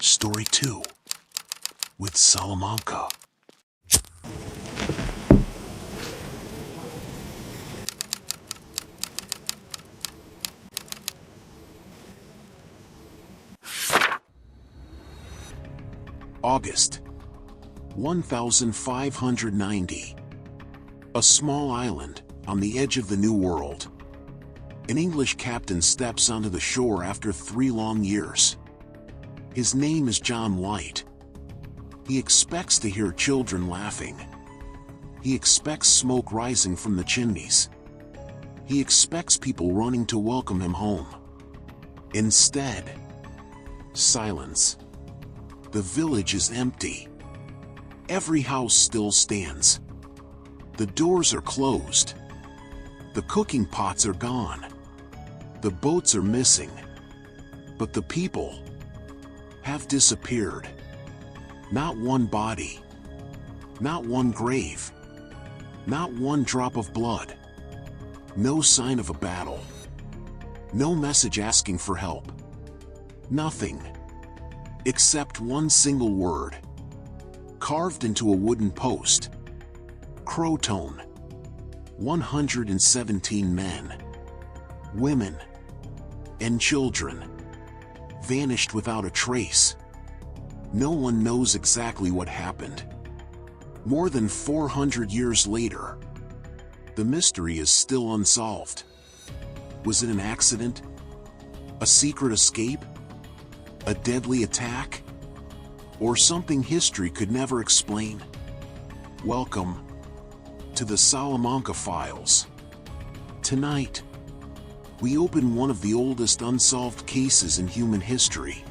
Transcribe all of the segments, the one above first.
Story 2 with Salamanca. August 1590. A small island on the edge of the New World. An English captain steps onto the shore after 3 long years. His name is John White. He expects to hear children laughing. He expects smoke rising from the chimneys. He expects people running to welcome him home. Instead, silence. The village is empty. Every house still stands. The doors are closed. The cooking pots are gone. The boats are missing. But the people have disappeared. Not one body. Not one grave. Not one drop of blood. No sign of a battle. No message asking for help. Nothing. Except one single word, carved into a wooden post. Croton. 117 men, women, and children vanished without a trace. No one knows exactly what happened. More than 400 years later, the mystery is still unsolved. Was it an accident? A secret escape? A deadly attack? Or something history could never explain? Welcome to the Salamanca Files. Tonight, we open one of the oldest unsolved cases in human history: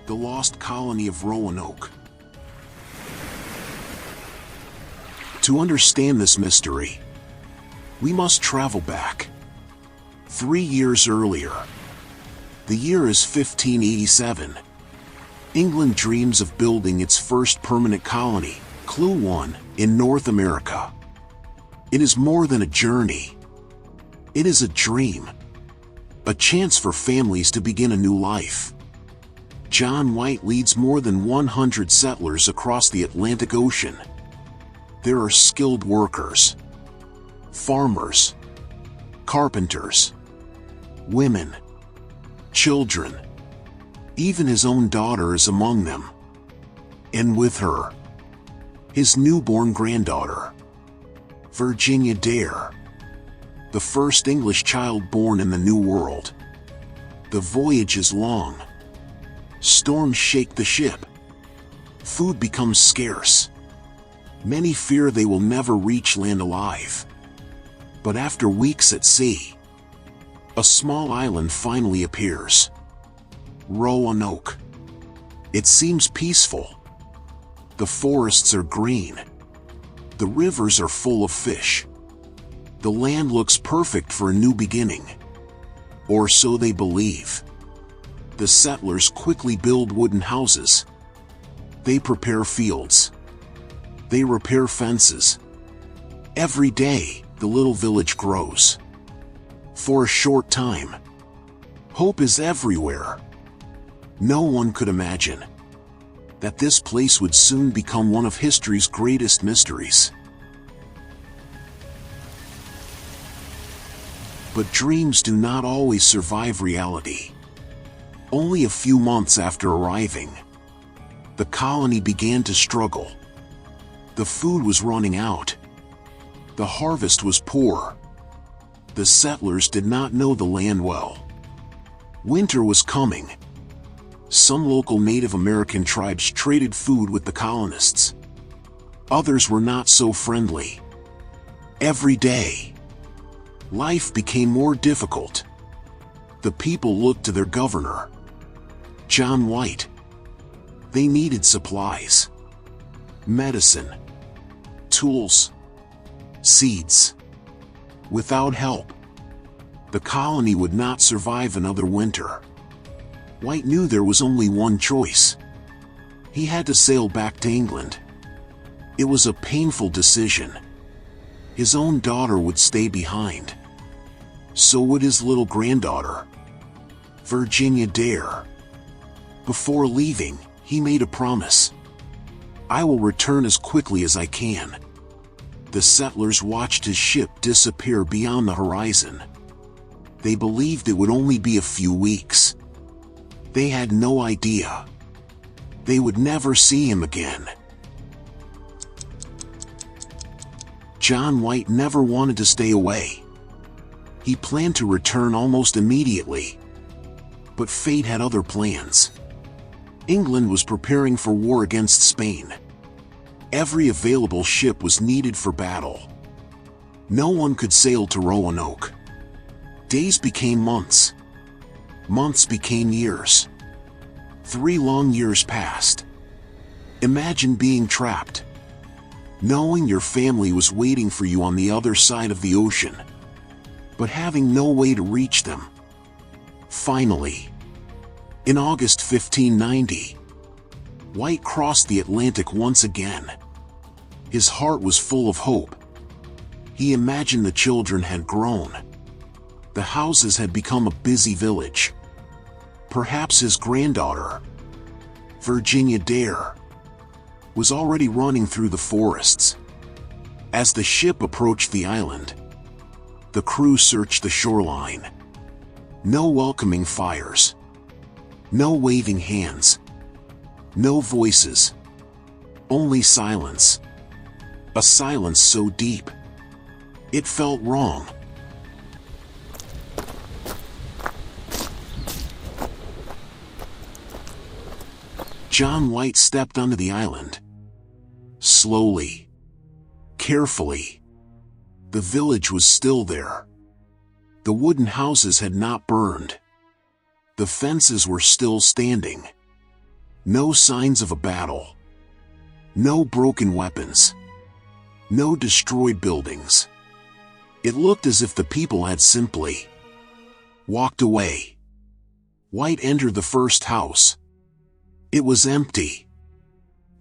the lost colony of Roanoke. To understand this mystery, we must travel back 3 years earlier. The year is 1587. England dreams of building its first permanent colony, Clue 1, in North America. It is more than a journey. It is a dream. A chance for families to begin a new life. John White leads more than 100 settlers across the Atlantic Ocean. There are skilled workers, farmers, carpenters, women, children. Even his own daughter is among them. And with her, his newborn granddaughter, Virginia Dare, the first English child born in the New World. The voyage is long. Storms shake the ship. Food becomes scarce. Many fear they will never reach land alive. But after weeks at sea, a small island finally appears. Roanoke. It seems peaceful. The forests are green. The rivers are full of fish. The land looks perfect for a new beginning. Or so they believe. The settlers quickly build wooden houses. They prepare fields. They repair fences. Every day, the little village grows. For a short time, hope is everywhere. No one could imagine that this place would soon become one of history's greatest mysteries. But dreams do not always survive reality. Only a few months after arriving, the colony began to struggle. The food was running out. The harvest was poor. The settlers did not know the land well. Winter was coming. Some local Native American tribes traded food with the colonists. Others were not so friendly. Every day, life became more difficult. The people looked to their governor, John White. They needed supplies, medicine, tools, seeds. Without help, the colony would not survive another winter. White knew there was only one choice. He had to sail back to England. It was a painful decision. His own daughter would stay behind. So would his little granddaughter, Virginia Dare. Before leaving, he made a promise. "I will return as quickly as I can." The settlers watched his ship disappear beyond the horizon. They believed it would only be a few weeks. They had no idea they would never see him again. John White never wanted to stay away. He planned to return almost immediately. But fate had other plans. England was preparing for war against Spain. Every available ship was needed for battle. No one could sail to Roanoke. Days became months. Months became years. 3 long years passed. Imagine being trapped, knowing your family was waiting for you on the other side of the ocean, but having no way to reach them. Finally, in August 1590, White crossed the Atlantic once again. His heart was full of hope. He imagined the children had grown. The houses had become a busy village. Perhaps his granddaughter, Virginia Dare, was already running through the forests. As the ship approached the island, the crew searched the shoreline. No welcoming fires. No waving hands. No voices. Only silence. A silence so deep, it felt wrong. John White stepped onto the island. Slowly, carefully. The village was still there. The wooden houses had not burned. The fences were still standing. No signs of a battle. No broken weapons. No destroyed buildings. It looked as if the people had simply walked away. White entered the first house. It was empty.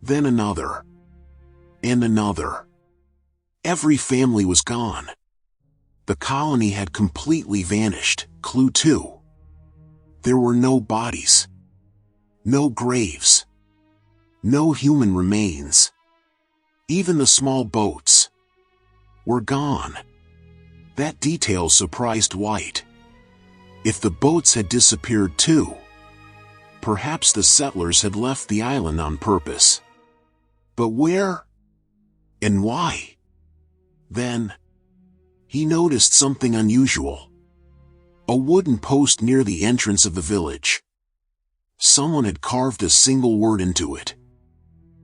Then another. And another. Every family was gone. The colony had completely vanished. Clue 2. There were no bodies. No graves. No human remains. Even the small boats were gone. That detail surprised White. If the boats had disappeared too, perhaps the settlers had left the island on purpose. But where? And why? Then, he noticed something unusual. A wooden post near the entrance of the village. Someone had carved a single word into it.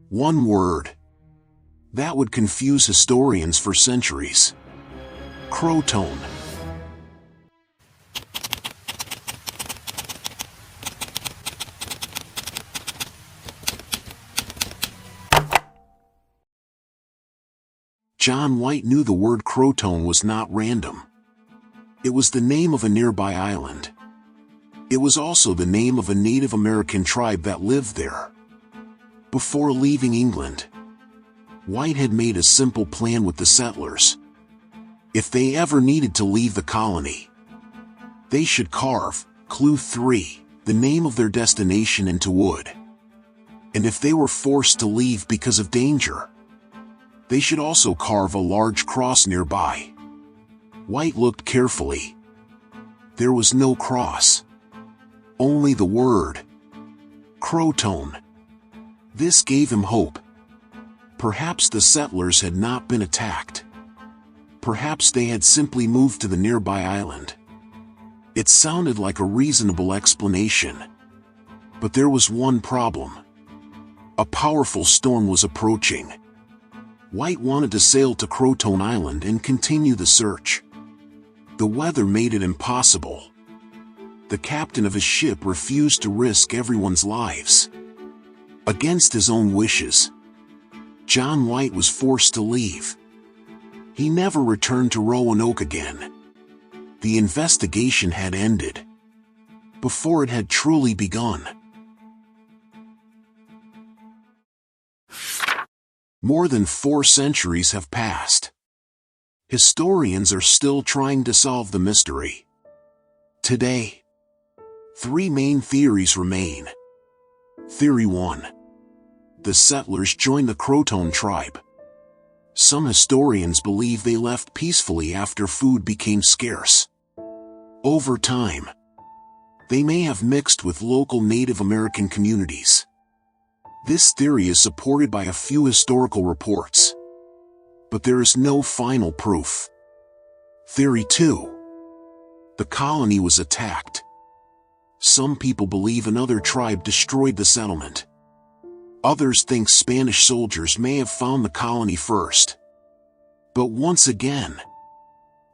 One word. That would confuse historians for centuries. Croton. John White knew the word Croton was not random. It was the name of a nearby island. It was also the name of a Native American tribe that lived there. Before leaving England, White had made a simple plan with the settlers. If they ever needed to leave the colony, they should carve, clue 3, the name of their destination into wood. And if they were forced to leave because of danger, they should also carve a large cross nearby. White looked carefully. There was no cross. Only the word. Croton. This gave him hope. Perhaps the settlers had not been attacked. Perhaps they had simply moved to the nearby island. It sounded like a reasonable explanation. But there was one problem. A powerful storm was approaching. White wanted to sail to Croton Island and continue the search. The weather made it impossible. The captain of his ship refused to risk everyone's lives. Against his own wishes, John White was forced to leave. He never returned to Roanoke again. The investigation had ended before it had truly begun. More than 4 centuries have passed. Historians are still trying to solve the mystery. Today, 3 main theories remain. Theory 1. The settlers joined the Croton tribe. Some historians believe they left peacefully after food became scarce. Over time, they may have mixed with local Native American communities. This theory is supported by a few historical reports, but there is no final proof. Theory 2. The colony was attacked. Some people believe another tribe destroyed the settlement. Others think Spanish soldiers may have found the colony first. But once again,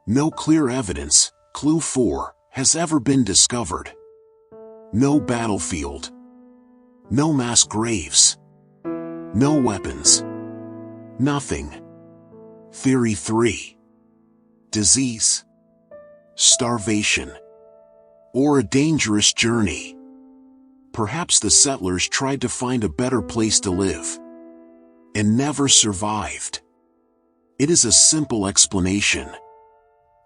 no clear evidence, clue 4, has ever been discovered. No battlefield. No mass graves. No weapons. Nothing. Theory 3. Disease, starvation, or a dangerous journey. Perhaps the settlers tried to find a better place to live and never survived. It is a simple explanation,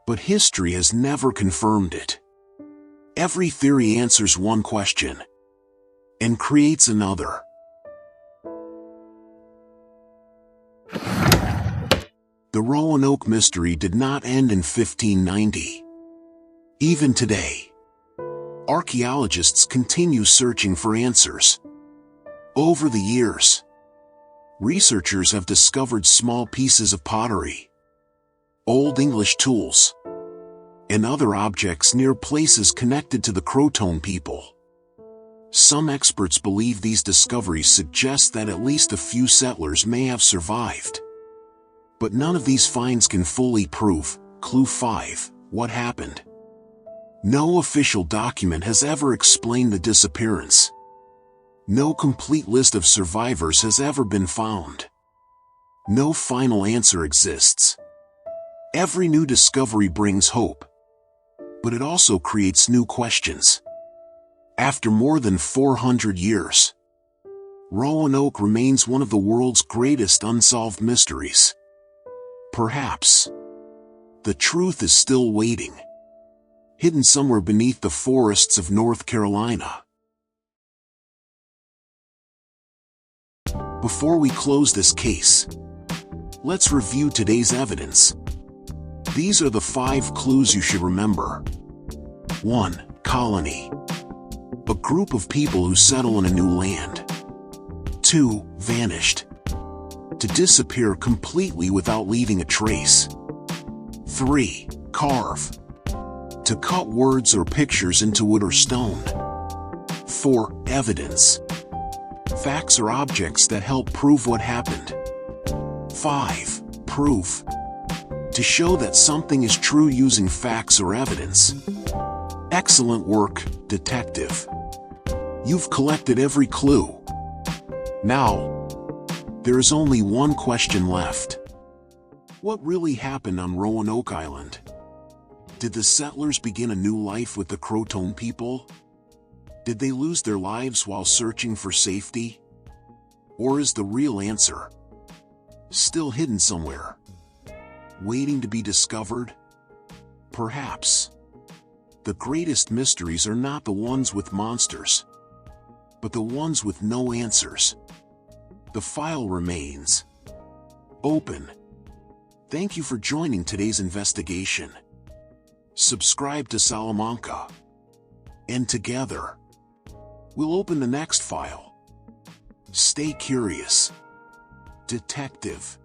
but history has never confirmed it. Every theory answers one question and creates another. The Roanoke mystery did not end in 1590. Even today, archaeologists continue searching for answers. Over the years, researchers have discovered small pieces of pottery, Old English tools, and other objects near places connected to the Croton people. Some experts believe these discoveries suggest that at least a few settlers may have survived. But none of these finds can fully prove, clue 5, what happened. No official document has ever explained the disappearance. No complete list of survivors has ever been found. No final answer exists. Every new discovery brings hope, but it also creates new questions. After more than 400 years, Roanoke remains one of the world's greatest unsolved mysteries. Perhaps the truth is still waiting, hidden somewhere beneath the forests of North Carolina. Before we close this case, let's review today's evidence. These are the 5 clues you should remember. 1. Colony. A group of people who settle in a new land. 2. Vanished. To disappear completely without leaving a trace. 3. Carve. To cut words or pictures into wood or stone. 4. Evidence. Facts or objects that help prove what happened. 5. Proof. To show that something is true using facts or evidence. Excellent work, detective. You've collected every clue. Now, there is only one question left. What really happened on Roanoke Island? Did the settlers begin a new life with the Croton people? Did they lose their lives while searching for safety? Or is the real answer still hidden somewhere, waiting to be discovered? Perhaps the greatest mysteries are not the ones with monsters, but the ones with no answers. The file remains open. Thank you for joining today's investigation. Subscribe to Salamanca, and together, we'll open the next file. Stay curious, detective.